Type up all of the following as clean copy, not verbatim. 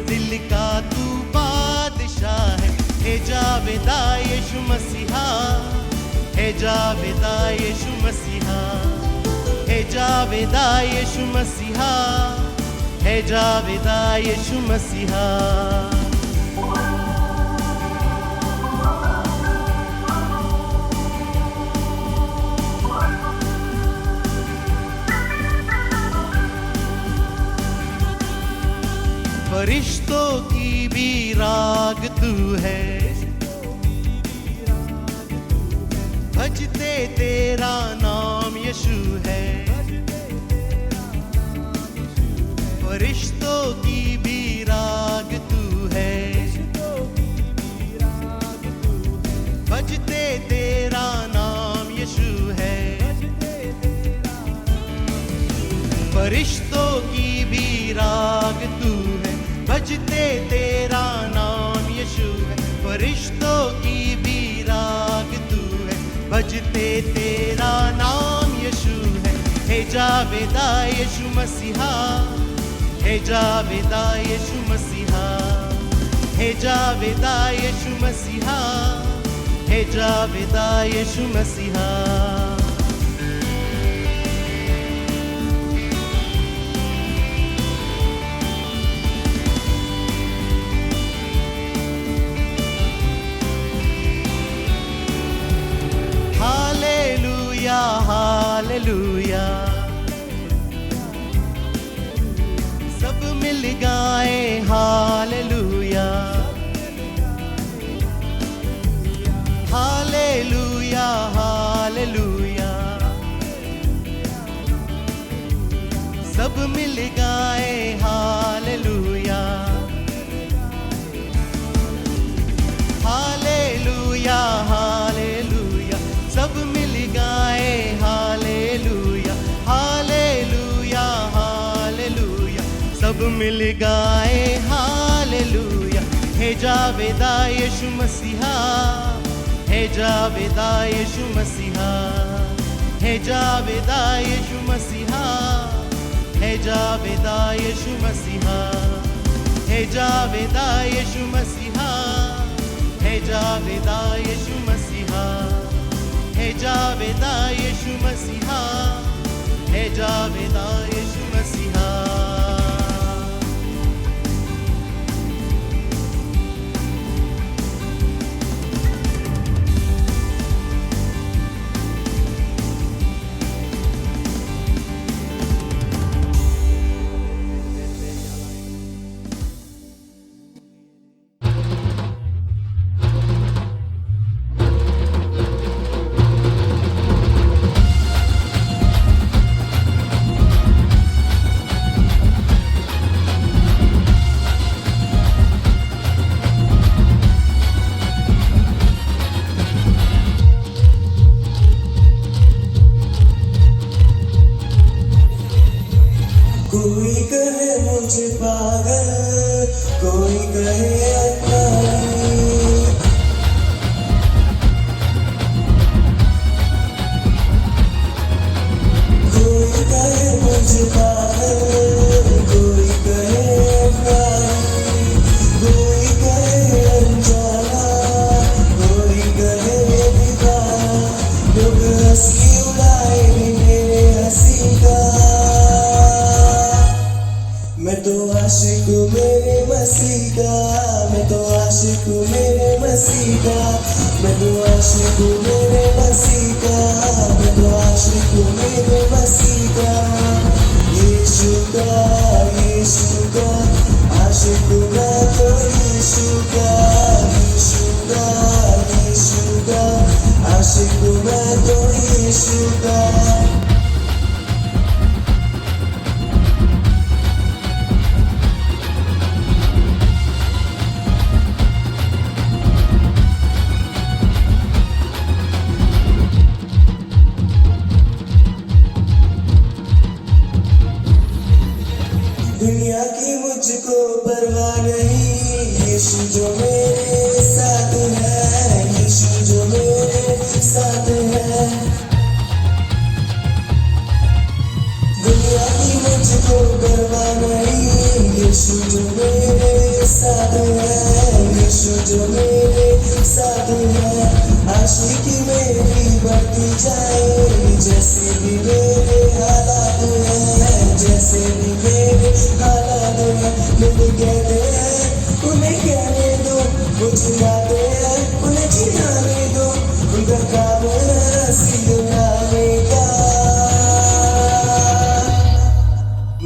दिल का तू बादशाह है। हे जावेदा यीशु मसीहा, हे जावेदा यीशु मसीहा, हे जावेदा यीशु मसीहा, हे जावेदा यीशु मसीहा। फरिश्तों की भी राग तू है, भजते तेरा नाम यीशु है। फरिश्तों की भी राग तू है, भजते तेरा नाम यीशु है। फरिश्तों की भी राग तू है, भजते तेरा नाम यीशु है। फरिश्तों की भी राग तू है, भजते तेरा नाम यीशु है। हे जावेदा यीशु मसीहा, हे जावेदा यीशु मसीहा, हे जावेदा यीशु मसीहा, हे जावेदा यीशु मसीहा। हालेलुया हालेलुया, सब मिल गाए हालेलुया। हालेलुया हालेलुया, सब मिल गाए हालेलुया। हालेलुया हालेलुया, सब मिल गाए हालेलुया। हालेलुया हालेलुया, सब मिल गाए हालेलुया। हे जावेदा यीशु मसीहा, हे जावेदा यीशु मसीहा, हे जावेदा यीशु मसीहा, हे जावेदा यीशु मसीहा, हे जावेदा यीशु मसीहा, हे जावेदा यीशु मसीहा, हे जावेदा यीशु मसीहा, हे जावेदा यीशु मसीहा। कोई कहे मुझे पागल, कोई कहे अनजानी, कोई कहे मुझे पागल, कोई कहे अनजानी, कोई कहे अनजाना, कोई कहे दीवाना। लोग हंसी उड़ाए भी मेरे हंसी का, मैं तो आशिक हूँ मेरे मसीह का, मैं तो आशिक हूँ मेरे मसीह का, मैं तो आशिक हूँ मेरे मसीह का, मैं तो आशिक हूँ मेरे मसीह का। यीशु का यीशु का आशिक हूँ मैं तो यीशु का, यीशु का यीशु का आशिक हूँ मैं तो यीशु का। दुनिया की मुझको परवाह नहीं, यीशु जो मेरे साथ है, यीशु जो मेरे साथ है। दुनिया की मुझको परवाह नहीं, यीशु जो मेरे जो मेरे साथ है। आशिकी मेरी बढ़ती जाए, जैसे भी मेरे हालात हैं, जैसे भी मेरे हालात हैं। लोग कहते हैं उन्हें कहने दो, वो चिल्लाते हैं उन्हें चिल्लाने दो, उनका काम है हंसी उड़ाने का।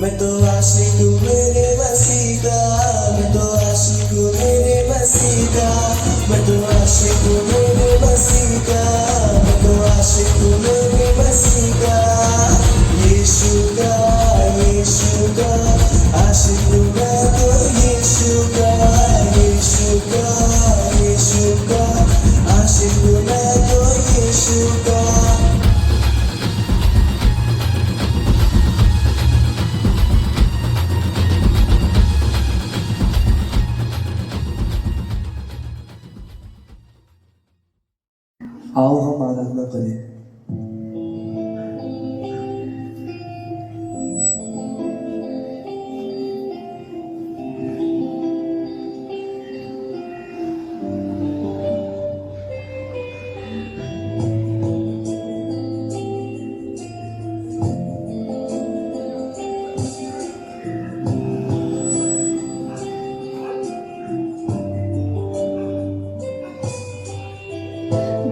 मैं तो आशिक हूँ मेरे मसीह का, मैं तो आशिक हूँ मेरे मसीह का, मैं तो आशिक हूँ मेरे मसीह का, मैं तो आशिक हूँ मेरे मसीह का। यीशु का, यीशु का आशिक हूँ मैं तो यीशु का, यीशु का, यीशु का आशिक हूँ मैं तो यीशु का। आओ हम आराधना करें।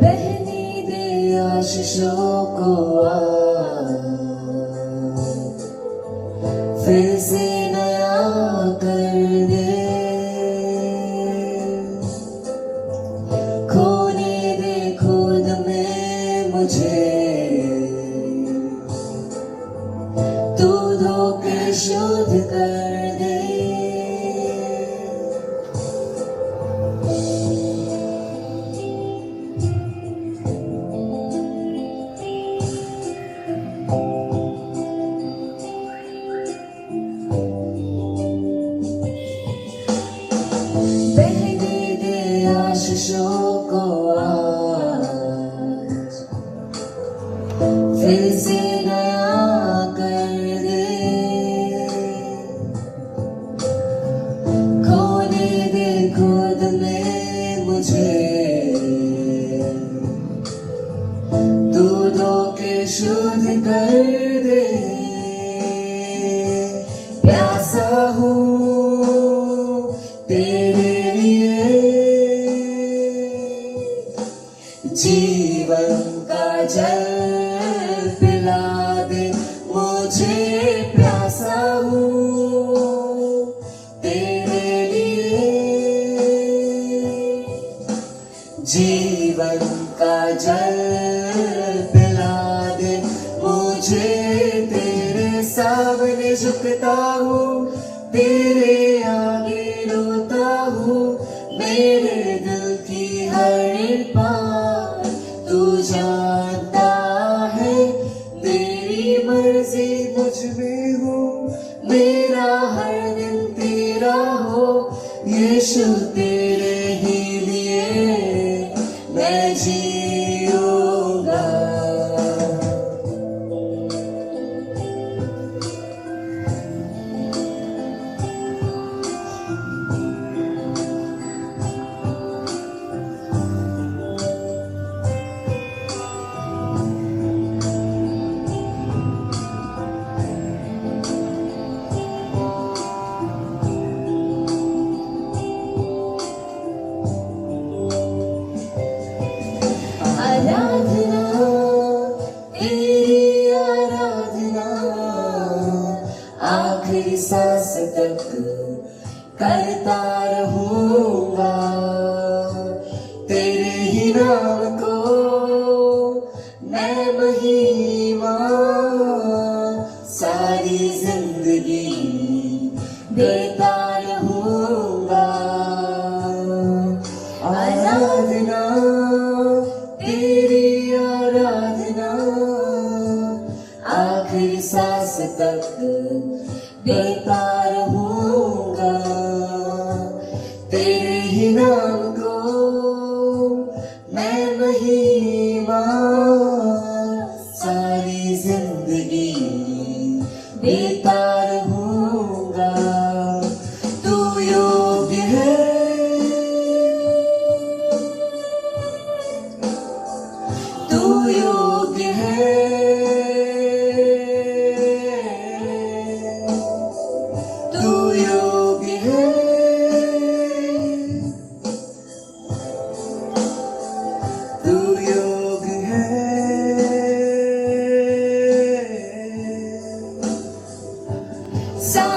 बहने दे आशीषों को फिर से नया कर दे, खोने दे खुद में मुझे, तू धोके शुद्ध कर दे। बहने दे आशीषों को आज फिर से नया कर दे, खोने दे खुद में मुझे, तू धोके शुद्ध कर दे। प्यासा हूँ तेरे लिए, जीवन का जल पिला दे मुझे। प्यासा हूँ तेरे लिए, जीवन का जल पिला दे मुझे। तेरे सामने झुकता हूँ, तेरे आगे रोता हूँ, मेरे दिल की हर बात तू जानता है। तेरी मर्जी मुझ में हो, मेरा हर दिन तेरा हो। यीशु तेरे ही लिए मैं जीऊंगा। आराधना तेरी आराधना, आखिरी सांस तक करता रहूंगा। तेरे ही नाम को मैं महिमा सारी जिंदगी देता रहूंगा। आराधना तेरी आराधना, आखिरी सांस तक देता रहूंगा। तेरे ही नाम को मैं महिमा सारी जिंदगी देता रहूंगा। तू योग्य है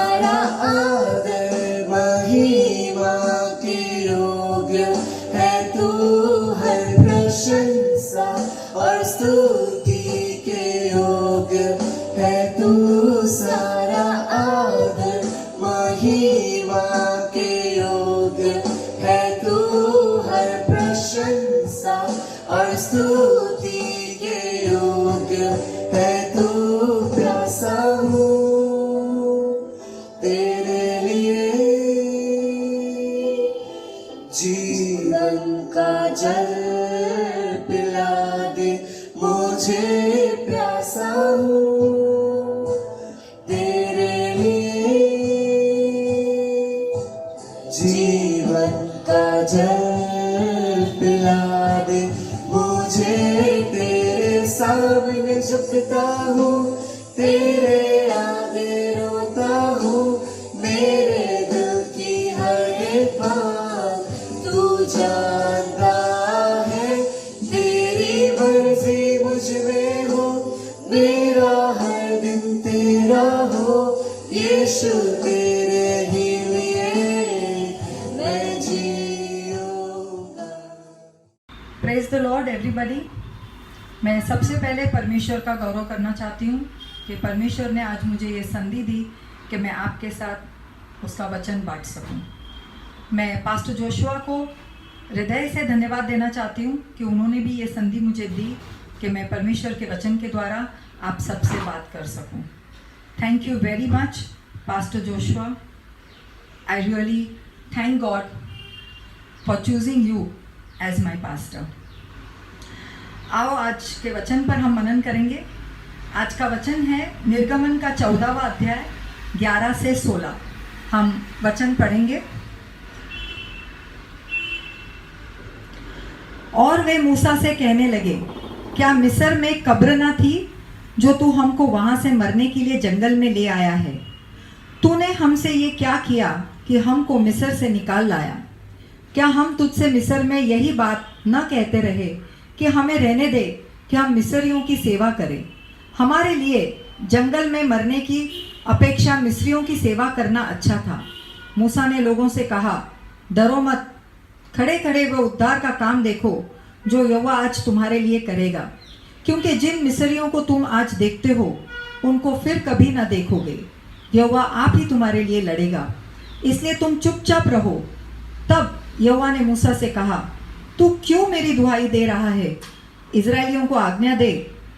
सारा आदर महिमा के योग्य है तू, हर प्रशंसा और स्तुति के योग्य है तू, सारा आदर महिमा के योग्य है तू, हर प्रशंसा और स्तुति के योग्य है तू। प्यासा हूँ तेरे लिए, जीवन का जल पिला दे मुझे, प्यासा हूँ तेरे लिए, जीवन का जल पिला दे मुझे, तेरे सामने झुकता हूँ, तेरे आगे रोता हूँ, मेरे दिल की हर एक बात तू जानता है, तेरी मर्जी मुझ में हो, मेरा हर दिन तेरा हो, यीशु तेरे ही लिए मैं जीऊंगा। Praise the Lord everybody. मैं सबसे पहले परमेश्वर का गौरव करना चाहती हूँ कि परमेश्वर ने आज मुझे ये संधि दी कि मैं आपके साथ उसका वचन बांट सकूँ। मैं पास्टर जोशुआ को हृदय से धन्यवाद देना चाहती हूँ कि उन्होंने भी ये संधि मुझे दी कि मैं परमेश्वर के वचन के द्वारा आप सबसे बात कर सकूँ। Thank you very much pastor Joshua. I really thank God for choosing you as my pastor. आओ आज के वचन पर हम मनन करेंगे। आज का वचन है निर्गमन का 14वां अध्याय 11 से 16। हम वचन पढ़ेंगे। और वे मूसा से कहने लगे, क्या मिस्र में कब्र न थी जो तू हमको वहां से मरने के लिए जंगल में ले आया है? तूने हमसे ये क्या किया कि हमको मिस्र से निकाल लाया? क्या हम तुझसे मिस्र में यही बात न कहते रहे कि हमें रहने दे कि हम मिस्रियों की सेवा करें? हमारे लिए जंगल में मरने की अपेक्षा मिस्रियों की सेवा करना अच्छा था। मूसा ने लोगों से कहा, डरो मत, खड़े खड़े वो उद्धार का काम देखो जो यहोवा आज तुम्हारे लिए करेगा, क्योंकि जिन मिस्रियों को तुम आज देखते हो उनको फिर कभी न देखोगे। यहोवा आप ही तुम्हारे लिए लड़ेगा, इसलिए तुम चुपचाप रहो। तब यहोवा ने मूसा से कहा, तू क्यों मेरी दुहाई दे रहा है? इजरायलियों को आज्ञा दे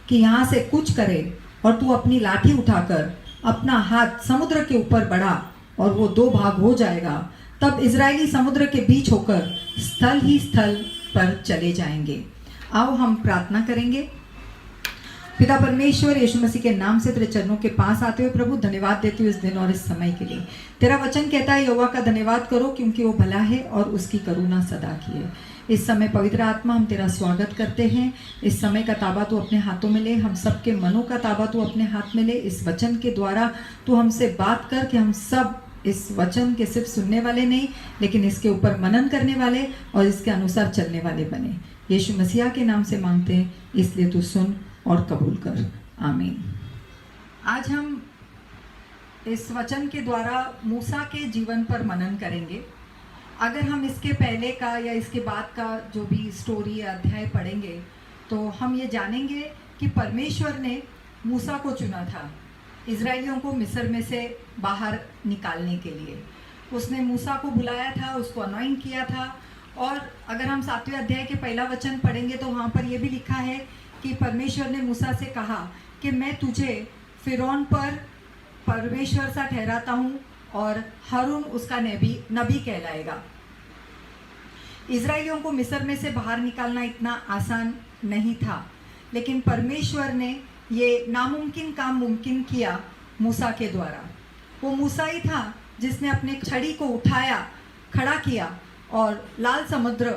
कि यहाँ से कूच करे, और तू अपनी लाठी उठाकर अपना हाथ समुद्र के ऊपर बढ़ा और वो 2 भाग हो जाएगा। तब इजरायली समुद्र के बीच होकर स्थल ही स्थल पर चले जाएंगे। आओ हम प्रार्थना करेंगे। पिता परमेश्वर, यीशु मसीह के नाम से तेरे चरणों के पास आते हुए प्रभु धन्यवाद देती हूँ इस दिन और इस समय के लिए। तेरा वचन कहता है यहोवा का धन्यवाद करो क्योंकि वो भला है और उसकी करुणा सदा की है। इस समय पवित्र आत्मा हम तेरा स्वागत करते हैं। इस समय का ताबा तू अपने हाथों में ले, हम सबके मनों का ताबा तू अपने हाथ में ले। इस वचन के द्वारा तू हमसे बात कर कि हम सब इस वचन के सिर्फ सुनने वाले नहीं, लेकिन इसके ऊपर मनन करने वाले और इसके अनुसार चलने वाले बने। यीशु मसीहा के नाम से मांगते हैं, इसलिए तू सुन और कबूल कर, आमीन। आज हम इस वचन के द्वारा मूसा के जीवन पर मनन करेंगे। अगर हम इसके पहले का या इसके बाद का जो भी स्टोरी या अध्याय पढ़ेंगे तो हम ये जानेंगे कि परमेश्वर ने मूसा को चुना था इजरायलियों को मिस्र में से बाहर निकालने के लिए। उसने मूसा को बुलाया था, उसको अनॉइंट किया था। और अगर हम 7वें अध्याय के पहला वचन पढ़ेंगे तो वहाँ पर यह भी लिखा है कि परमेश्वर ने मूसा से कहा कि मैं तुझे फिरौन पर परमेश्वर सा ठहराता हूँ और हारून उसका नबी कहलाएगा। इजरायलियों को मिस्र में से बाहर निकालना इतना आसान नहीं था, लेकिन परमेश्वर ने ये नामुमकिन काम मुमकिन किया मूसा के द्वारा। वो मूसा ही था जिसने अपने छड़ी को उठाया, खड़ा किया और लाल समुद्र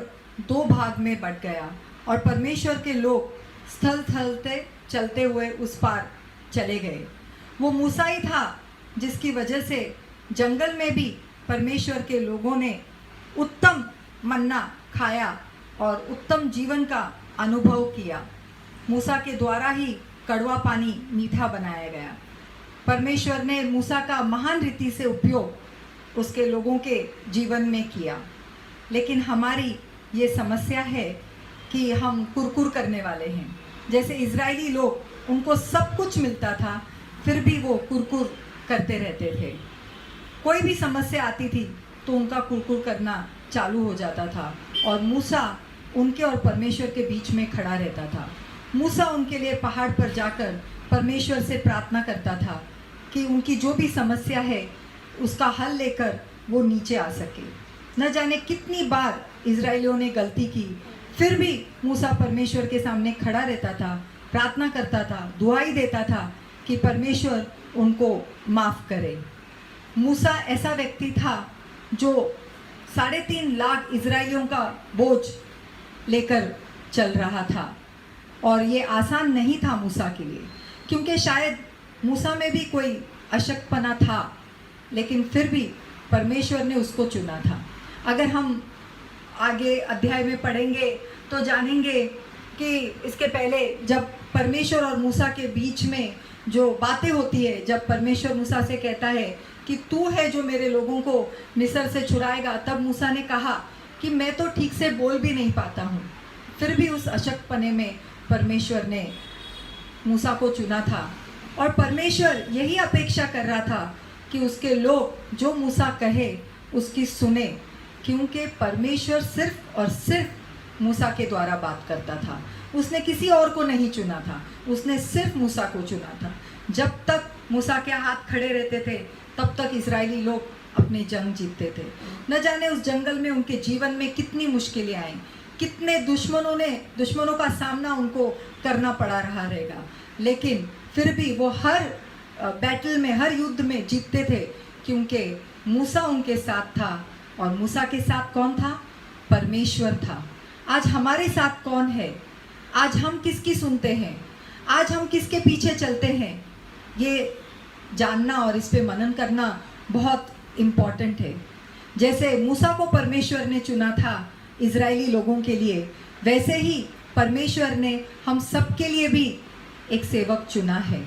2 भाग में बट गया और परमेश्वर के लोग स्थल थलते चलते हुए उस पार चले गए। वो मूसा ही था जिसकी वजह से जंगल में भी परमेश्वर के लोगों ने उत्तम मन्ना खाया और उत्तम जीवन का अनुभव किया। मूसा के द्वारा ही कड़वा पानी मीठा बनाया गया। परमेश्वर ने मूसा का महान रीति से उपयोग उसके लोगों के जीवन में किया। लेकिन हमारी ये समस्या है कि हम कुरकुर करने वाले हैं। जैसे इजरायली लोग, उनको सब कुछ मिलता था, फिर भी वो कुरकुर करते रहते थे। कोई भी समस्या आती थी तो उनका कुरकुर करना चालू हो जाता था, और मूसा उनके और परमेश्वर के बीच में खड़ा रहता था। मूसा उनके लिए पहाड़ पर जाकर परमेश्वर से प्रार्थना करता था कि उनकी जो भी समस्या है उसका हल लेकर वो नीचे आ सके। न जाने कितनी बार इजरायलियों ने गलती की, फिर भी मूसा परमेश्वर के सामने खड़ा रहता था, प्रार्थना करता था, दुआई देता था कि परमेश्वर उनको माफ़ करे। मूसा ऐसा व्यक्ति था जो 3.5 लाख इजरायलियों का बोझ लेकर चल रहा था, और ये आसान नहीं था मूसा के लिए, क्योंकि शायद मूसा में भी कोई अशक्तपना था, लेकिन फिर भी परमेश्वर ने उसको चुना था। अगर हम आगे अध्याय में पढ़ेंगे तो जानेंगे कि इसके पहले जब परमेश्वर और मूसा के बीच में जो बातें होती है, जब परमेश्वर मूसा से कहता है कि तू है जो मेरे लोगों को मिस्र से छुड़ाएगा, तब मूसा ने कहा कि मैं तो ठीक से बोल भी नहीं पाता हूँ। फिर भी उस अशक्तपने में परमेश्वर ने मूसा को चुना था, और परमेश्वर यही अपेक्षा कर रहा था कि उसके लोग जो मूसा कहे उसकी सुने, क्योंकि परमेश्वर सिर्फ और सिर्फ मूसा के द्वारा बात करता था। उसने किसी और को नहीं चुना था, उसने सिर्फ मूसा को चुना था। जब तक मूसा के हाथ खड़े रहते थे तब तक इजरायली लोग अपने जंग जीतते थे। न जाने उस जंगल में उनके जीवन में कितनी मुश्किलें आई, कितने दुश्मनों का सामना उनको करना पड़ा रहा रहेगा, लेकिन फिर भी वो हर बैटल में, हर युद्ध में जीतते थे, क्योंकि मूसा उनके साथ था। और मूसा के साथ कौन था? परमेश्वर था। आज हमारे साथ कौन है? आज हम किसकी सुनते हैं? आज हम किसके पीछे चलते हैं? ये जानना और इस पे मनन करना बहुत इम्पॉर्टेंट है। जैसे मूसा को परमेश्वर ने चुना था इजरायली लोगों के लिए, वैसे ही परमेश्वर ने हम सब के लिए भी एक सेवक चुना है।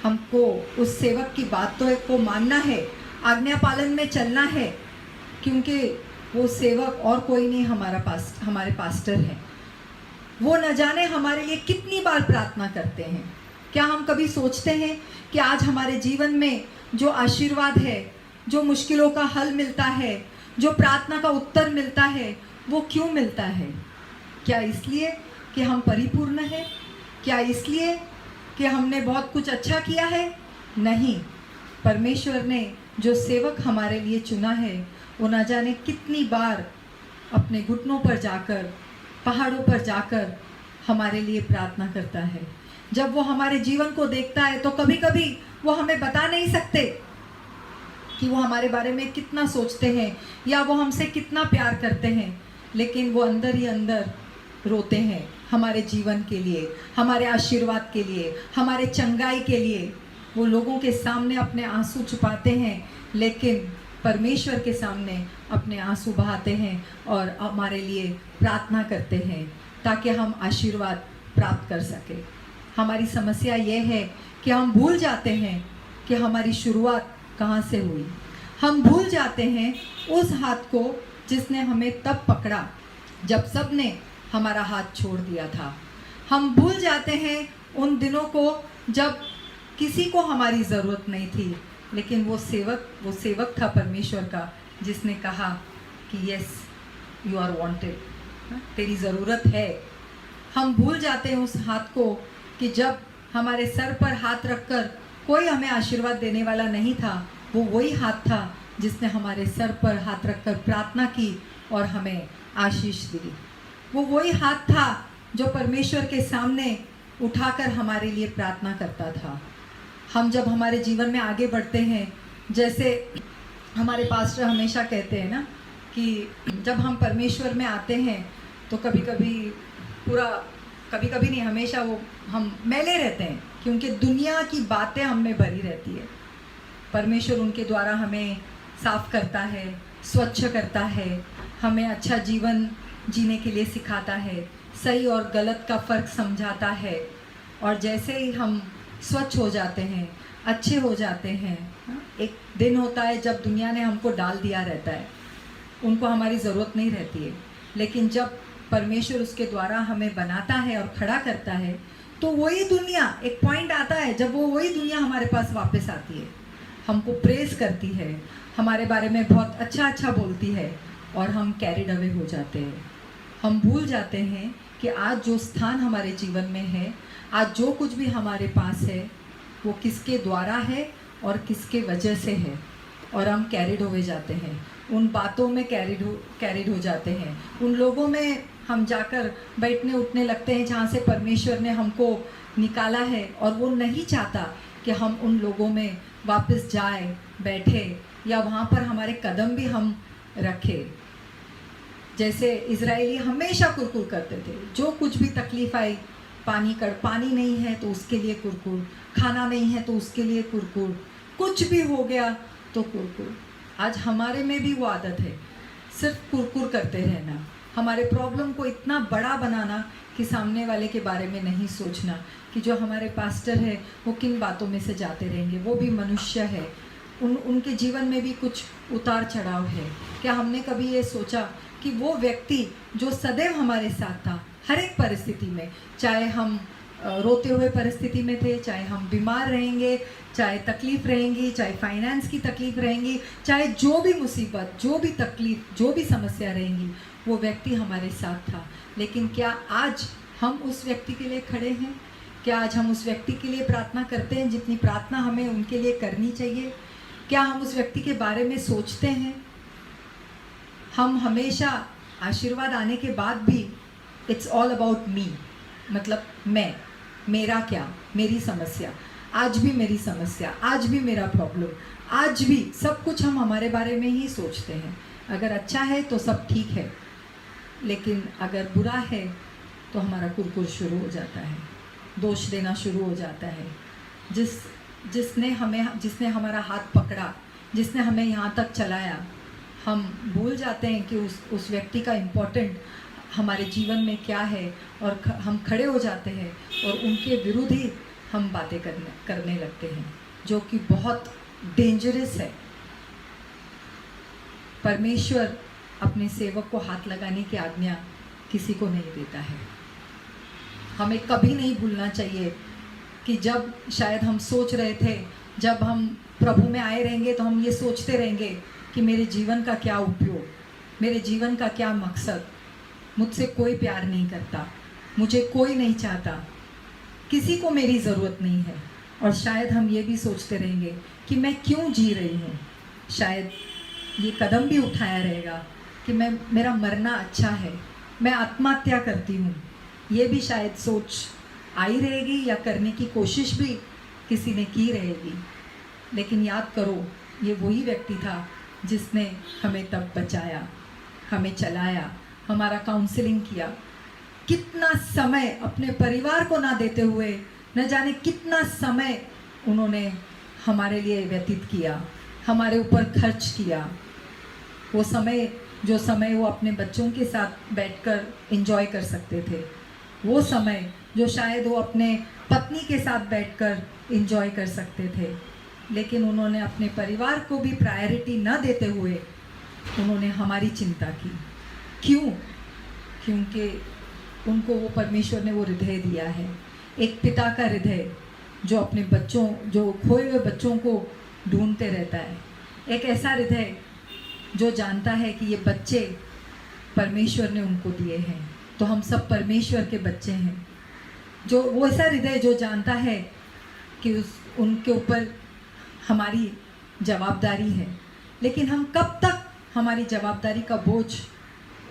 हमको उस सेवक की बातों को मानना है, आज्ञा पालन में चलना है, क्योंकि वो सेवक और कोई नहीं, हमारे पास्टर है। वो न जाने हमारे लिए कितनी बार प्रार्थना करते हैं। क्या हम कभी सोचते हैं कि आज हमारे जीवन में जो आशीर्वाद है, जो मुश्किलों का हल मिलता है, जो प्रार्थना का उत्तर मिलता है, वो क्यों मिलता है? क्या इसलिए कि हम परिपूर्ण हैं? क्या इसलिए कि हमने बहुत कुछ अच्छा किया है? नहीं, परमेश्वर ने जो सेवक हमारे लिए चुना है वो न जाने कितनी बार अपने घुटनों पर जाकर, पहाड़ों पर जाकर हमारे लिए प्रार्थना करता है। जब वो हमारे जीवन को देखता है तो कभी कभी वो हमें बता नहीं सकते कि वो हमारे बारे में कितना सोचते हैं या वो हमसे कितना प्यार करते हैं, लेकिन वो अंदर ही अंदर रोते हैं हमारे जीवन के लिए, हमारे आशीर्वाद के लिए, हमारे चंगाई के लिए। वो लोगों के सामने अपने आंसू छुपाते हैं, लेकिन परमेश्वर के सामने अपने आंसू बहाते हैं और हमारे लिए प्रार्थना करते हैं ताकि हम आशीर्वाद प्राप्त कर सके। हमारी समस्या ये है कि हम भूल जाते हैं कि हमारी शुरुआत कहाँ से हुई। हम भूल जाते हैं उस हाथ को जिसने हमें तब पकड़ा जब सब ने हमारा हाथ छोड़ दिया था। हम भूल जाते हैं उन दिनों को जब किसी को हमारी ज़रूरत नहीं थी, लेकिन वो सेवक था परमेश्वर का, जिसने कहा कि यस यू आर वांटेड, तेरी ज़रूरत है। हम भूल जाते हैं उस हाथ को कि जब हमारे सर पर हाथ रखकर कोई हमें आशीर्वाद देने वाला नहीं था, वो वही हाथ था जिसने हमारे सर पर हाथ रखकर प्रार्थना की और हमें आशीष दी। वो वही हाथ था जो परमेश्वर के सामने उठाकर हमारे लिए प्रार्थना करता था। हम जब हमारे जीवन में आगे बढ़ते हैं, जैसे हमारे पास्टर हमेशा कहते हैं ना कि जब हम परमेश्वर में आते हैं तो कभी कभी नहीं, हमेशा वो हम मैले रहते हैं, क्योंकि दुनिया की बातें हम में भरी रहती है। परमेश्वर उनके द्वारा हमें साफ करता है, स्वच्छ करता है, हमें अच्छा जीवन जीने के लिए सिखाता है, सही और गलत का फ़र्क समझाता है। और जैसे ही हम स्वच्छ हो जाते हैं, अच्छे हो जाते हैं। एक दिन होता है जब दुनिया ने हमको डाल दिया रहता है, उनको हमारी ज़रूरत नहीं रहती है, लेकिन जब परमेश्वर उसके द्वारा हमें बनाता है और खड़ा करता है, तो वही दुनिया, एक पॉइंट आता है जब वही दुनिया हमारे पास वापस आती है, हमको प्रेज करती है, हमारे बारे में बहुत अच्छा अच्छा बोलती है, और हम कैरिड अवे हो जाते हैं। हम भूल जाते हैं कि आज जो स्थान हमारे जीवन में है, आज जो कुछ भी हमारे पास है, वो किसके द्वारा है और किसके वजह से है, और हम कैरिड हुए जाते हैं, उन बातों में कैरिड हो जाते हैं, उन लोगों में हम जाकर बैठने उठने लगते हैं जहाँ से परमेश्वर ने हमको निकाला है, और वो नहीं चाहता कि हम उन लोगों में वापस जाए बैठे, या वहाँ पर हमारे कदम भी हम रखें। जैसे इजरायली हमेशा कुरकुर करते थे, जो कुछ भी तकलीफ आई, पानी नहीं है तो उसके लिए कुरकुर, खाना नहीं है तो उसके लिए कुरकुर, कुछ भी हो गया तो कुरकुर। आज हमारे में भी वो आदत है, सिर्फ कुरकुर करते रहना, हमारे प्रॉब्लम को इतना बड़ा बनाना कि सामने वाले के बारे में नहीं सोचना कि जो हमारे पास्टर है वो किन बातों में से जाते रहेंगे, वो भी मनुष्य है, उनके जीवन में भी कुछ उतार चढ़ाव है। क्या हमने कभी ये सोचा कि वो व्यक्ति जो सदैव हमारे साथ था हर एक परिस्थिति में, चाहे हम रोते हुए परिस्थिति में थे, चाहे हम बीमार रहेंगे, चाहे तकलीफ़ रहेंगी, चाहे फाइनेंस की तकलीफ़ रहेंगी, चाहे जो भी मुसीबत, जो भी तकलीफ़, जो भी समस्या रहेंगी, वो व्यक्ति हमारे साथ था। लेकिन क्या आज हम उस व्यक्ति के लिए खड़े हैं? क्या आज हम उस व्यक्ति के लिए प्रार्थना करते हैं जितनी प्रार्थना हमें उनके लिए करनी चाहिए? क्या हम उस व्यक्ति के बारे में सोचते हैं? हम हमेशा आशीर्वाद आने के बाद भी इट्स ऑल अबाउट मी, मतलब मैं, मेरा क्या, मेरी समस्या, आज भी मेरी समस्या, आज भी मेरा प्रॉब्लम, आज भी सब कुछ हम हमारे बारे में ही सोचते हैं। अगर अच्छा है तो सब ठीक है, लेकिन अगर बुरा है तो हमारा कुरकुर शुरू हो जाता है, दोष देना शुरू हो जाता है। जिसने हमारा हाथ पकड़ा, जिसने हमें यहाँ तक चलाया, हम भूल जाते हैं कि उस व्यक्ति का इम्पोर्टेंट हमारे जीवन में क्या है, और हम खड़े हो जाते हैं और उनके विरुद्ध ही हम बातें करने लगते हैं, जो कि बहुत डेंजरस है। परमेश्वर अपने सेवक को हाथ लगाने की आज्ञा किसी को नहीं देता है। हमें कभी नहीं भूलना चाहिए कि जब शायद हम सोच रहे थे, जब हम प्रभु में आए रहेंगे तो हम ये सोचते रहेंगे कि मेरे जीवन का क्या उपयोग, मेरे जीवन का क्या मकसद, मुझसे कोई प्यार नहीं करता, मुझे कोई नहीं चाहता, किसी को मेरी ज़रूरत नहीं है। और शायद हम ये भी सोचते रहेंगे कि मैं क्यों जी रही हूँ, शायद ये कदम भी उठाया रहेगा कि मेरा मरना अच्छा है, मैं आत्महत्या करती हूँ, ये भी शायद सोच आई रहेगी, या करने की कोशिश भी किसी ने की रहेगी। लेकिन याद करो, ये वही व्यक्ति था जिसने हमें तब बचाया, हमें चलाया, हमारा काउंसलिंग किया, कितना समय अपने परिवार को ना देते हुए न जाने कितना समय उन्होंने हमारे लिए व्यतीत किया, हमारे ऊपर खर्च किया। वो समय, जो समय वो अपने बच्चों के साथ बैठकर एंजॉय कर सकते थे, वो समय जो शायद वो अपने पत्नी के साथ बैठकर एंजॉय कर सकते थे, लेकिन उन्होंने अपने परिवार को भी प्रायोरिटी न देते हुए उन्होंने हमारी चिंता की। क्यों? क्योंकि उनको वो परमेश्वर ने वो हृदय दिया है, एक पिता का हृदय जो अपने बच्चों, जो खोए हुए बच्चों को ढूंढते रहता है, एक ऐसा हृदय जो जानता है कि ये बच्चे परमेश्वर ने उनको दिए हैं, तो हम सब परमेश्वर के बच्चे हैं। जो वो ऐसा हृदय जो जानता है कि उनके ऊपर हमारी जवाबदारी है, लेकिन हम कब तक हमारी जवाबदारी का बोझ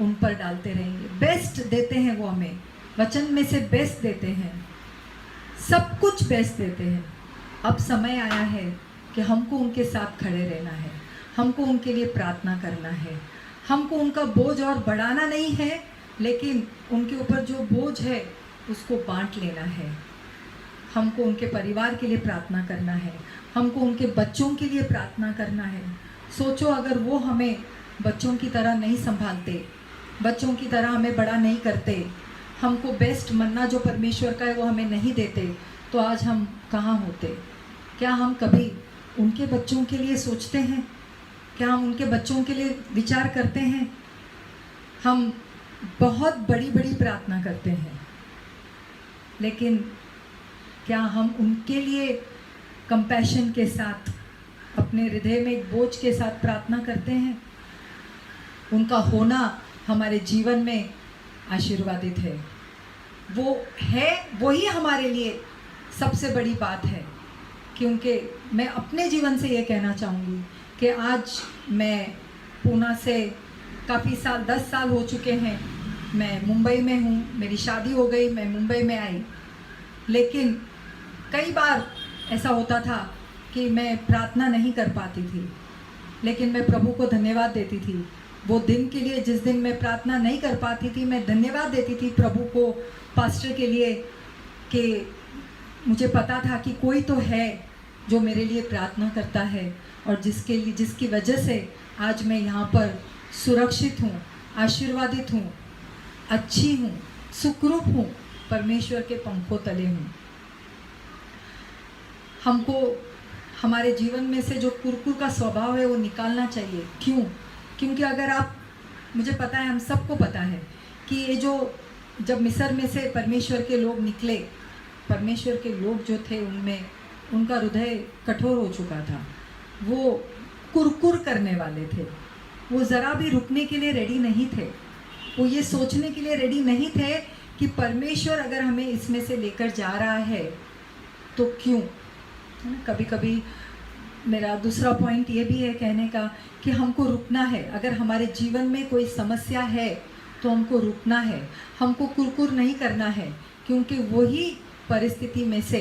उन पर डालते रहेंगे। बेस्ट देते हैं वो हमें, वचन में से बेस्ट देते हैं, सब कुछ बेस्ट देते हैं। अब समय आया है कि हमको उनके साथ खड़े रहना है, हमको उनके लिए प्रार्थना करना है, हमको उनका बोझ और बढ़ाना नहीं है, लेकिन उनके ऊपर जो बोझ है उसको बांट लेना है। हमको उनके परिवार के लिए प्रार्थना करना है, हमको उनके बच्चों के लिए प्रार्थना करना है। सोचो अगर वो हमें बच्चों की तरह नहीं संभालते, बच्चों की तरह हमें बड़ा नहीं करते, हमको बेस्ट मन्ना जो परमेश्वर का है वो हमें नहीं देते, तो आज हम कहाँ होते। क्या हम कभी उनके बच्चों के लिए सोचते हैं? क्या हम उनके बच्चों के लिए विचार करते हैं? हम बहुत बड़ी बड़ी प्रार्थना करते हैं, लेकिन क्या हम उनके लिए कंपैशन के साथ, अपने हृदय में एक बोझ के साथ प्रार्थना करते हैं? उनका होना हमारे जीवन में आशीर्वादित है। वो है, वही हमारे लिए सबसे बड़ी बात है। क्योंकि मैं अपने जीवन से ये कहना चाहूँगी कि आज मैं पूना से काफ़ी साल, 10 साल हो चुके हैं, मैं मुंबई में हूँ, मेरी शादी हो गई, मैं मुंबई में आई। लेकिन कई बार ऐसा होता था कि मैं प्रार्थना नहीं कर पाती थी, लेकिन मैं प्रभु को धन्यवाद देती थी वो दिन के लिए जिस दिन मैं प्रार्थना नहीं कर पाती थी। मैं धन्यवाद देती थी प्रभु को, पास्टर के लिए, कि मुझे पता था कि कोई तो है जो मेरे लिए प्रार्थना करता है और जिसकी वजह से आज मैं यहाँ पर सुरक्षित हूँ, आशीर्वादित हूँ, अच्छी हूँ, सुखरूप हूँ, परमेश्वर के पंखों तले हूँ। हमको हमारे जीवन में से जो कुरकुर का स्वभाव है वो निकालना चाहिए। क्यों? क्योंकि अगर आप, मुझे पता है, हम सबको पता है कि ये जो जब मिस्र में से परमेश्वर के लोग निकले, परमेश्वर के लोग जो थे उनमें उनका हृदय कठोर हो चुका था। वो कुरकुर करने वाले थे, वो ज़रा भी रुकने के लिए रेडी नहीं थे। वो ये सोचने के लिए रेडी नहीं थे कि परमेश्वर अगर हमें इसमें से लेकर जा रहा है तो क्यों। कभी कभी मेरा दूसरा पॉइंट ये भी है कहने का कि हमको रुकना है। अगर हमारे जीवन में कोई समस्या है तो हमको रुकना है, हमको कुरकुर नहीं करना है, क्योंकि वही परिस्थिति में से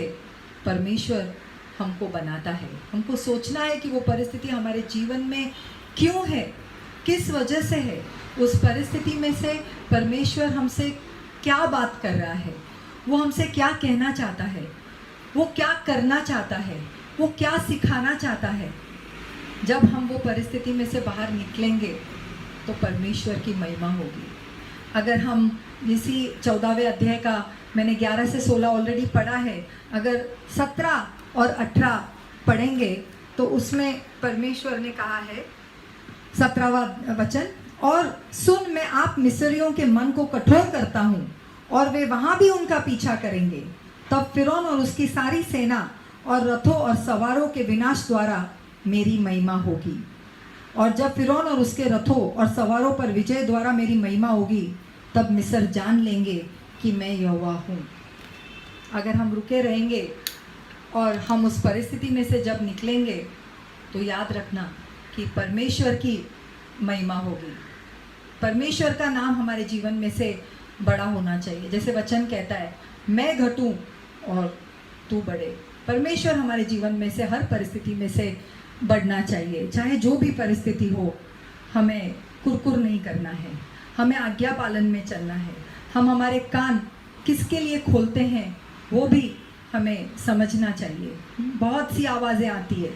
परमेश्वर हमको बनाता है। हमको सोचना है कि वो परिस्थिति हमारे जीवन में क्यों है, किस वजह से है। उस परिस्थिति में से परमेश्वर हमसे क्या बात कर रहा है, वो हमसे क्या कहना चाहता है, वो क्या करना चाहता है, वो क्या सिखाना चाहता है। जब हम वो परिस्थिति में से बाहर निकलेंगे तो परमेश्वर की महिमा होगी। अगर हम इसी 14वें अध्याय का, मैंने 11 से 16 ऑलरेडी पढ़ा है, अगर 17 और 18 पढ़ेंगे तो उसमें परमेश्वर ने कहा है, 17वां वचन, और सुन, मैं आप मिस्रियों के मन को कठोर करता हूँ और वे वहाँ भी उनका पीछा करेंगे। तब फिरौन और उसकी सारी सेना और रथों और सवारों के विनाश द्वारा मेरी महिमा होगी। और जब फिरौन और उसके रथों और सवारों पर विजय द्वारा मेरी महिमा होगी, तब मिस्र जान लेंगे कि मैं यहोवा हूँ। अगर हम रुके रहेंगे और हम उस परिस्थिति में से जब निकलेंगे तो याद रखना कि परमेश्वर की महिमा होगी। परमेश्वर का नाम हमारे जीवन में से बड़ा होना चाहिए। जैसे वचन कहता है, मैं घटूं और तू बढ़े। परमेश्वर हमारे जीवन में से हर परिस्थिति में से बढ़ना चाहिए। चाहे जो भी परिस्थिति हो, हमें कुरकुर नहीं करना है, हमें आज्ञा पालन में चलना है। हम हमारे कान किसके लिए खोलते हैं वो भी हमें समझना चाहिए। बहुत सी आवाज़ें आती है,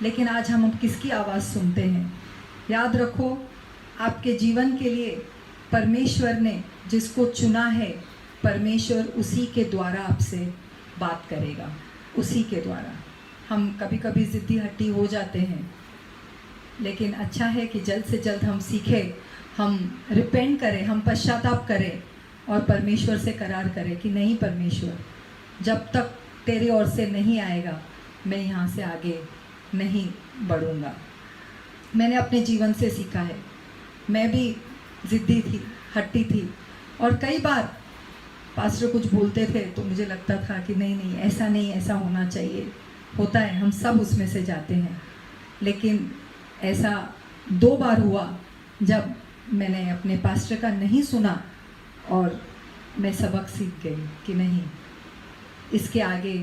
लेकिन आज हम किसकी आवाज़ सुनते हैं? याद रखो, आपके जीवन के लिए परमेश्वर ने जिसको चुना है, परमेश्वर उसी के द्वारा आपसे बात करेगा, उसी के द्वारा। हम कभी कभी ज़िद्दी हट्टी हो जाते हैं, लेकिन अच्छा है कि जल्द से जल्द हम सीखें, हम रिपेंट करें, हम पश्चाताप करें और परमेश्वर से करार करें कि नहीं परमेश्वर, जब तक तेरी ओर से नहीं आएगा मैं यहाँ से आगे नहीं बढ़ूँगा। मैंने अपने जीवन से सीखा है, मैं भी ज़िद्दी थी, हट्टी थी, और कई बार पास्टर कुछ बोलते थे तो मुझे लगता था कि नहीं, ऐसा नहीं, ऐसा होना चाहिए। होता है, हम सब उसमें से जाते हैं। लेकिन ऐसा 2 बार हुआ जब मैंने अपने पास्टर का नहीं सुना और मैं सबक सीख गई कि नहीं, इसके आगे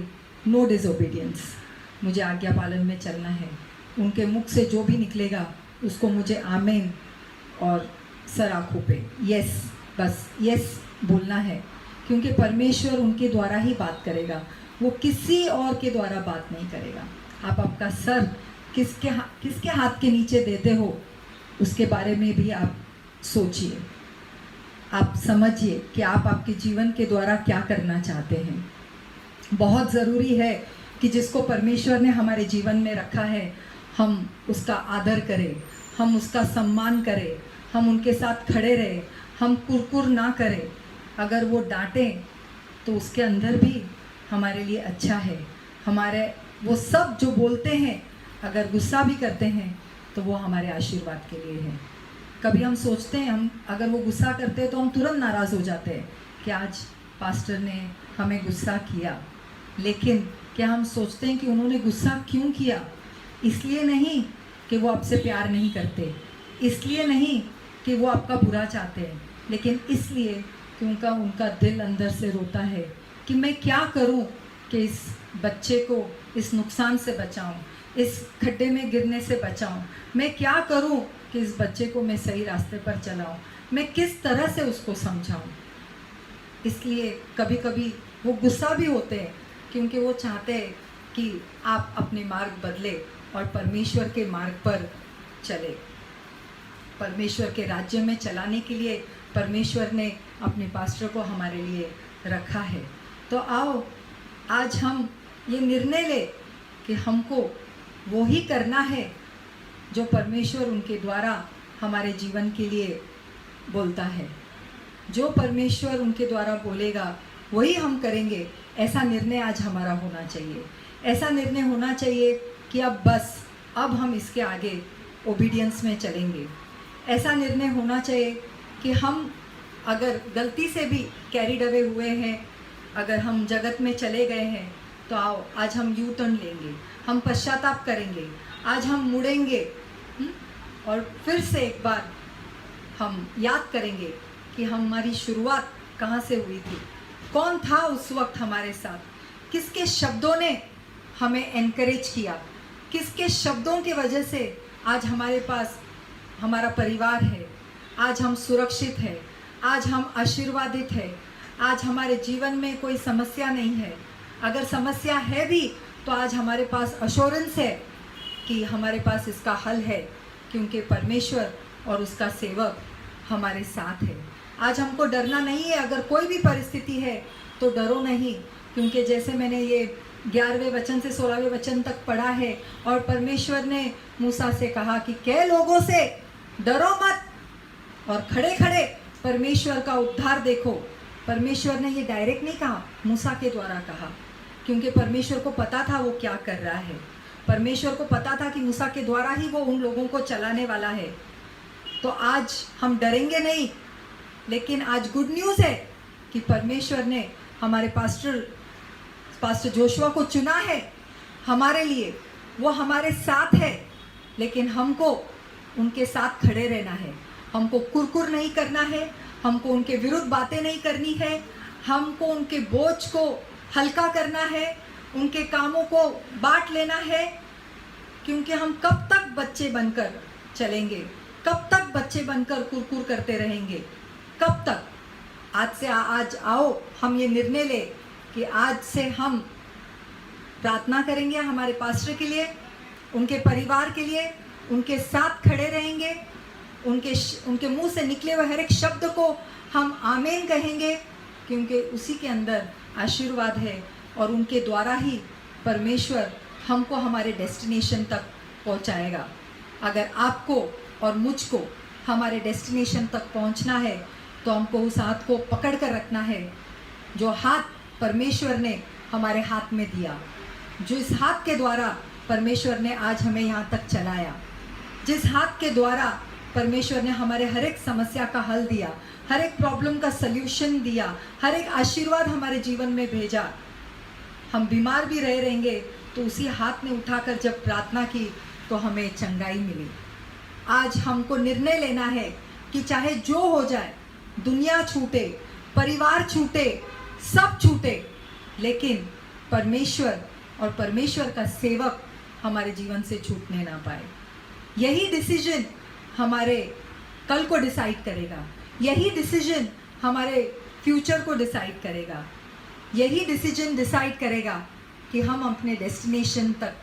नो डिसओबीडियंस, मुझे आज्ञा पालन में चलना है। उनके मुख से जो भी निकलेगा उसको मुझे आमीन और सर आँखों पे यस, बस यस बोलना है, क्योंकि परमेश्वर उनके द्वारा ही बात करेगा, वो किसी और के द्वारा बात नहीं करेगा। आप आपका सर किसके हाथ के नीचे देते हो उसके बारे में भी आप सोचिए, आप समझिए कि आप आपके जीवन के द्वारा क्या करना चाहते हैं। बहुत ज़रूरी है कि जिसको परमेश्वर ने हमारे जीवन में रखा है हम उसका आदर करें, हम उसका सम्मान करें, हम उनके साथ खड़े रहें, हम कुरकुर ना करें। अगर वो डांटें तो उसके अंदर भी हमारे लिए अच्छा है। हमारे वो सब जो बोलते हैं, अगर गुस्सा भी करते हैं तो वो हमारे आशीर्वाद के लिए है। कभी हम सोचते हैं, हम अगर वो गुस्सा करते हैं तो हम तुरंत नाराज़ हो जाते हैं कि आज पास्टर ने हमें गुस्सा किया। लेकिन क्या हम सोचते हैं कि उन्होंने गुस्सा क्यों किया? इसलिए नहीं कि वो आपसे प्यार नहीं करते, इसलिए नहीं कि वो आपका बुरा चाहते हैं, लेकिन इसलिए कि उनका दिल अंदर से रोता है कि मैं क्या करूं कि इस बच्चे को इस नुकसान से बचाऊं, इस खड्डे में गिरने से बचाऊं। मैं क्या करूं कि इस बच्चे को मैं सही रास्ते पर चलाऊं, मैं किस तरह से उसको समझाऊं। इसलिए कभी कभी वो गुस्सा भी होते हैं क्योंकि वो चाहते हैं कि आप अपने मार्ग बदले और परमेश्वर के मार्ग पर चले। परमेश्वर के राज्य में चलाने के लिए परमेश्वर ने अपने पास्टर को हमारे लिए रखा है। तो आओ आज हम ये निर्णय ले कि हमको वो ही करना है जो परमेश्वर उनके द्वारा हमारे जीवन के लिए बोलता है। जो परमेश्वर उनके द्वारा बोलेगा वही हम करेंगे। ऐसा निर्णय आज हमारा होना चाहिए। ऐसा निर्णय होना चाहिए कि अब हम इसके आगे ओबीडियंस में चलेंगे। ऐसा निर्णय होना चाहिए कि हम अगर गलती से भी कैरिड अवे हुए हैं, अगर हम जगत में चले गए हैं, तो आओ आज हम यू टर्न लेंगे, हम पश्चाताप करेंगे, आज हम मुड़ेंगे और फिर से एक बार हम याद करेंगे कि हमारी शुरुआत कहाँ से हुई थी, कौन था उस वक्त हमारे साथ, किसके शब्दों ने हमें एनकरेज किया, किसके शब्दों की वजह से आज हमारे पास हमारा परिवार है, आज हम सुरक्षित हैं, आज हम आशीर्वादित हैं, आज हमारे जीवन में कोई समस्या नहीं है। अगर समस्या है भी तो आज हमारे पास अश्योरेंस है कि हमारे पास इसका हल है, क्योंकि परमेश्वर और उसका सेवक हमारे साथ है। आज हमको डरना नहीं है। अगर कोई भी परिस्थिति है तो डरो नहीं, क्योंकि जैसे मैंने ये 11वें वचन से 16वें वचन तक पढ़ा है, और परमेश्वर ने मूसा से कहा कि कई लोगों से डरो मत और खड़े खड़े परमेश्वर का उद्धार देखो। परमेश्वर ने ये डायरेक्ट नहीं कहा, मूसा के द्वारा कहा, क्योंकि परमेश्वर को पता था वो क्या कर रहा है। परमेश्वर को पता था कि मूसा के द्वारा ही वो उन लोगों को चलाने वाला है। तो आज हम डरेंगे नहीं, लेकिन आज गुड न्यूज़ है कि परमेश्वर ने हमारे पास्टर जोशुआ को चुना है हमारे लिए। वो हमारे साथ है, लेकिन हमको उनके साथ खड़े रहना है। हमको कुरकुर नहीं करना है, हमको उनके विरुद्ध बातें नहीं करनी है, हमको उनके बोझ को हल्का करना है, उनके कामों को बांट लेना है। क्योंकि हम कब तक बच्चे बनकर चलेंगे, कब तक बच्चे बनकर कुरकुर करते रहेंगे, कब तक? आज आओ हम ये निर्णय ले कि आज से हम प्रार्थना करेंगे हमारे पास्टर के लिए, उनके परिवार के लिए, उनके साथ खड़े रहेंगे। उनके मुंह से निकले हुए हर एक शब्द को हम आमीन कहेंगे, क्योंकि उसी के अंदर आशीर्वाद है और उनके द्वारा ही परमेश्वर हमको हमारे डेस्टिनेशन तक पहुंचाएगा। अगर आपको और मुझको हमारे डेस्टिनेशन तक पहुंचना है तो हमको उस हाथ को पकड़ कर रखना है जो हाथ परमेश्वर ने हमारे हाथ में दिया, जो इस हाथ के द्वारा परमेश्वर ने आज हमें यहाँ तक चलाया, जिस हाथ के द्वारा परमेश्वर ने हमारे हर एक समस्या का हल दिया, हर एक प्रॉब्लम का सल्यूशन दिया, हर एक आशीर्वाद हमारे जीवन में भेजा। हम बीमार भी रहेंगे तो उसी हाथ ने उठाकर जब प्रार्थना की तो हमें चंगाई मिली। आज हमको निर्णय लेना है कि चाहे जो हो जाए, दुनिया छूटे, परिवार छूटे, सब छूटे, लेकिन परमेश्वर और परमेश्वर का सेवक हमारे जीवन से छूटने ना पाए। यही डिसीजन हमारे कल को डिसाइड करेगा, यही डिसीजन हमारे फ्यूचर को डिसाइड करेगा, यही डिसीजन डिसाइड करेगा कि हम अपने डेस्टिनेशन तक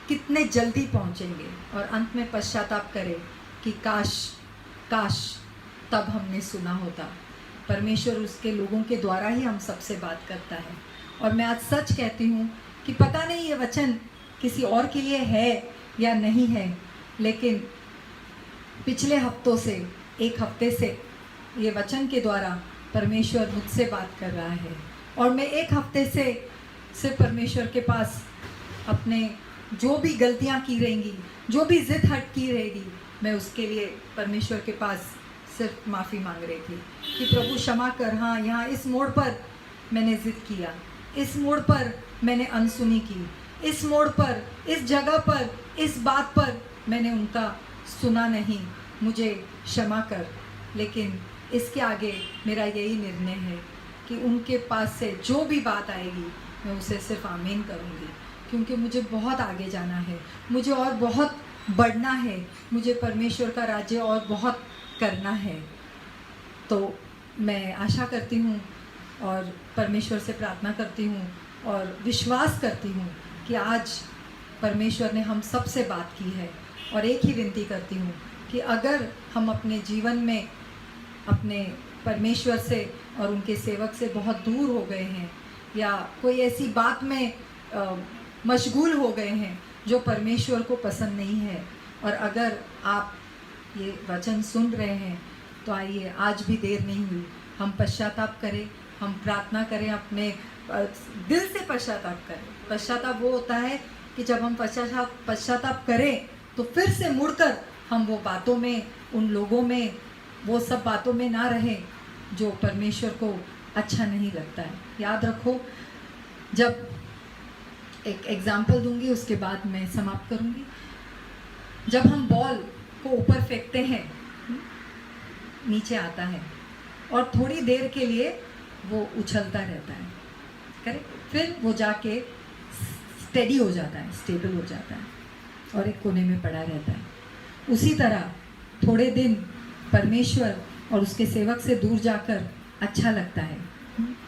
कितने जल्दी पहुंचेंगे और अंत में पश्चाताप करें कि काश तब हमने सुना होता। परमेश्वर उसके लोगों के द्वारा ही हम सबसे बात करता है। और मैं आज सच कहती हूँ कि पता नहीं ये वचन किसी और के लिए है या नहीं है, लेकिन पिछले हफ्तों से, एक हफ्ते से ये वचन के द्वारा परमेश्वर मुझसे बात कर रहा है। और मैं एक हफ्ते से सिर्फ परमेश्वर के पास अपने जो भी गलतियां की रहेंगी, जो भी जिद हट की रहेगी, मैं उसके लिए परमेश्वर के पास सिर्फ माफ़ी मांग रही थी कि प्रभु क्षमा कर। हाँ, यहाँ इस मोड़ पर मैंने जिद किया, इस मोड़ पर मैंने अनसुनी की, इस मोड़ पर, इस जगह पर, इस बात पर मैंने उनका सुना नहीं, मुझे क्षमा कर। लेकिन इसके आगे मेरा यही निर्णय है कि उनके पास से जो भी बात आएगी मैं उसे सिर्फ आमीन करूँगी, क्योंकि मुझे बहुत आगे जाना है, मुझे और बहुत बढ़ना है, मुझे परमेश्वर का राज्य और बहुत करना है। तो मैं आशा करती हूँ और परमेश्वर से प्रार्थना करती हूँ और विश्वास करती हूँ कि आज परमेश्वर ने हम सब से बात की है। और एक ही विनती करती हूँ कि अगर हम अपने जीवन में अपने परमेश्वर से और उनके सेवक से बहुत दूर हो गए हैं या कोई ऐसी बात में मशगूल हो गए हैं जो परमेश्वर को पसंद नहीं है, और अगर आप ये वचन सुन रहे हैं तो आइए, आज भी देर नहीं हुई, हम पश्चाताप करें, हम प्रार्थना करें, अपने दिल से पश्चाताप करें। पश्चाताप वो होता है कि जब हम पश्चाताप करें तो फिर से मुड़कर हम वो बातों में, उन लोगों में, वो सब बातों में ना रहें जो परमेश्वर को अच्छा नहीं लगता है। याद रखो, जब एक एग्जाम्पल दूंगी उसके बाद मैं समाप्त करूंगी। जब हम बॉल को ऊपर फेंकते हैं, नीचे आता है और थोड़ी देर के लिए वो उछलता रहता है, करेक्ट, फिर वो जाके स्टेडी हो जाता है, स्टेबल हो जाता है और एक कोने में पड़ा रहता है। उसी तरह थोड़े दिन परमेश्वर और उसके सेवक से दूर जाकर अच्छा लगता है,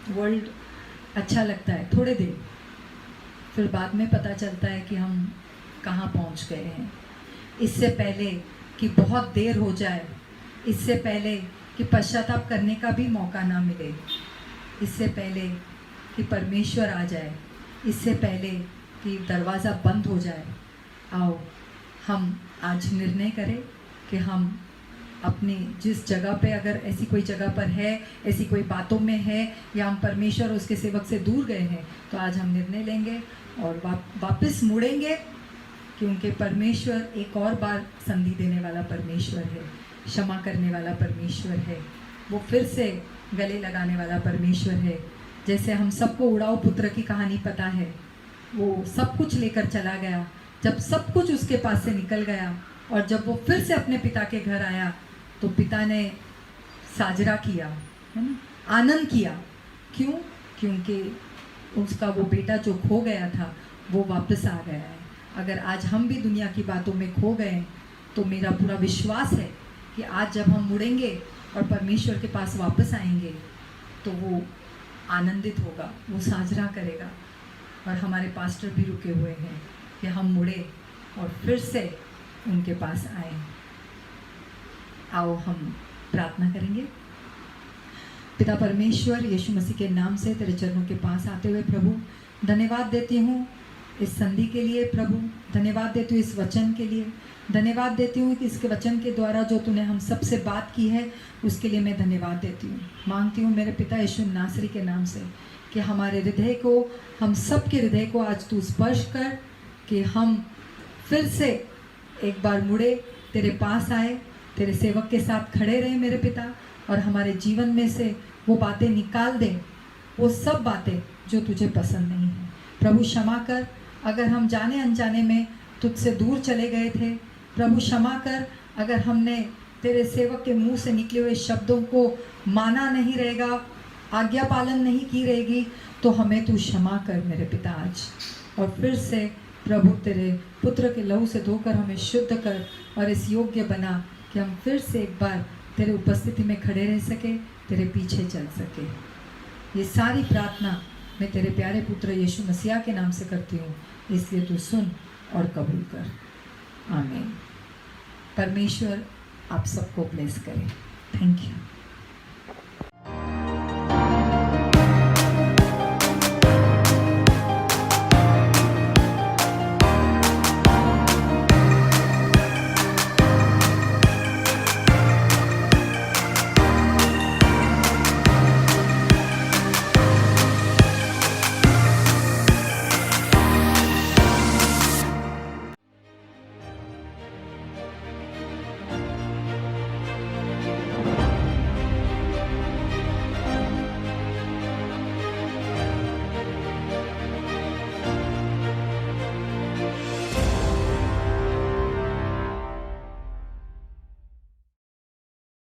वर्ल्ड अच्छा लगता है थोड़े दिन, फिर बाद में पता चलता है कि हम कहाँ पहुँच गए हैं। इससे पहले कि बहुत देर हो जाए, इससे पहले कि पश्चाताप करने का भी मौका ना मिले, इससे पहले कि परमेश्वर आ जाए, इससे पहले कि दरवाज़ा बंद हो जाए, आओ हम आज निर्णय करें कि हम अपनी जिस जगह पे, अगर ऐसी कोई जगह पर है, ऐसी कोई बातों में है, या हम परमेश्वर और उसके सेवक से दूर गए हैं, तो आज हम निर्णय लेंगे और वापस मुड़ेंगे, क्योंकि परमेश्वर एक और बार संधि देने वाला परमेश्वर है, क्षमा करने वाला परमेश्वर है, वो फिर से गले लगाने वाला परमेश्वर है। जैसे हम सबको उड़ाऊ पुत्र की कहानी पता है, वो सब कुछ लेकर चला गया, जब सब कुछ उसके पास से निकल गया और जब वो फिर से अपने पिता के घर आया तो पिता ने साजरा किया, है ना, आनंद किया। क्यों? क्योंकि उसका वो बेटा जो खो गया था वो वापस आ गया है। अगर आज हम भी दुनिया की बातों में खो गए तो मेरा पूरा विश्वास है कि आज जब हम मुड़ेंगे और परमेश्वर के पास वापस आएंगे तो वो आनंदित होगा, वो साजरा करेगा। और हमारे पास्टर भी रुके हुए हैं कि हम मुड़े और फिर से उनके पास आए। आओ हम प्रार्थना करेंगे। पिता परमेश्वर, यीशु मसीह के नाम से तेरे चरणों के पास आते हुए प्रभु धन्यवाद देती हूँ इस संधि के लिए, प्रभु धन्यवाद देती हूँ इस वचन के लिए, धन्यवाद देती हूँ कि इसके वचन के द्वारा जो तूने हम सब से बात की है उसके लिए मैं धन्यवाद देती हूँ। मांगती हूँ मेरे पिता यीशु नासरी के नाम से कि हमारे हृदय को, हम सब के हृदय को आज तू स्पर्श कर, कि हम फिर से एक बार मुड़े, तेरे पास आए, तेरे सेवक के साथ खड़े रहे मेरे पिता, और हमारे जीवन में से वो बातें निकाल दे, वो सब बातें जो तुझे पसंद नहीं है। प्रभु क्षमा कर, अगर हम जाने अनजाने में तुझसे दूर चले गए थे, प्रभु क्षमा कर, अगर हमने तेरे सेवक के मुंह से निकले हुए शब्दों को माना नहीं रहेगा, आज्ञा पालन नहीं की रहेगी, तो हमें तू क्षमा कर मेरे पिता आज। और फिर से प्रभु तेरे पुत्र के लहू से धोकर हमें शुद्ध कर और इस योग्य बना कि हम फिर से एक बार तेरे उपस्थिति में खड़े रह सके, तेरे पीछे चल सके। ये सारी प्रार्थना मैं तेरे प्यारे पुत्र यीशु मसीह के नाम से करती हूँ, इसलिए तू सुन और कबूल कर। आमीन। परमेश्वर आप सबको ब्लेस करे। Thank you.